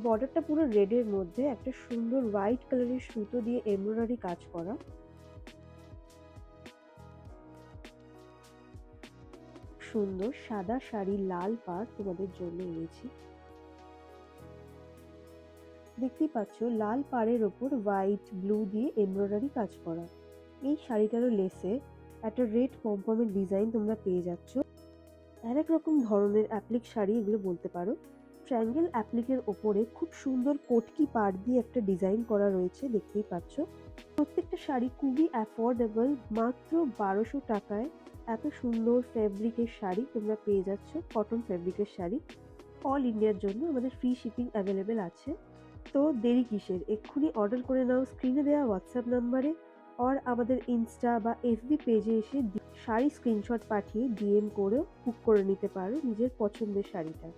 বর্ডারটা পুরো রেডের মধ্যে একটা সুন্দর হোয়াইট কালারের সুতো দিয়ে এমব্রয়ডারি কাজ করা। সুন্দর সাদা শাড়ি লাল পাড় তোমাদের জন্য এনেছি। দেখতেই পাচ্ছ লাল পাড়ের ওপর হোয়াইট ব্লু দিয়ে এমব্রয়ডারি কাজ করা। এই শাড়িটারও লেসে একটা রেড পমপমের ডিজাইন তোমরা পেয়ে যাচ্ছ। আরেক রকম ধরনের অ্যাপ্লিক শাড়ি এগুলো বলতে পারো। ট্রায়াঙ্গেল অ্যাপ্লিকের ওপরে খুব সুন্দর কটকি পাড় দিয়ে একটা ডিজাইন করা রয়েছে, দেখতেই পাচ্ছ। প্রত্যেকটা শাড়ি খুবই অ্যাফোর্ডেবল, মাত্র 1200 টাকায় এত সুন্দর ফেব্রিকের শাড়ি তোমরা পেয়ে যাচ্ছ। কটন ফেব্রিকের শাড়ি অল ইন্ডিয়ার জন্য আমাদের ফ্রি শিপিং অ্যাভেলেবেল আছে। তো দেরি কিসের, এক্ষুনি অর্ডার করে নাও স্ক্রিনে দেওয়া হোয়াটসঅ্যাপ নাম্বারে, আর আমাদের ইনস্টা বা এফবি পেজে এসে শাড়ি স্ক্রিনশট পাঠিয়ে ডিএম করেও বুক করে নিতে পারো নিজের পছন্দের শাড়িটা।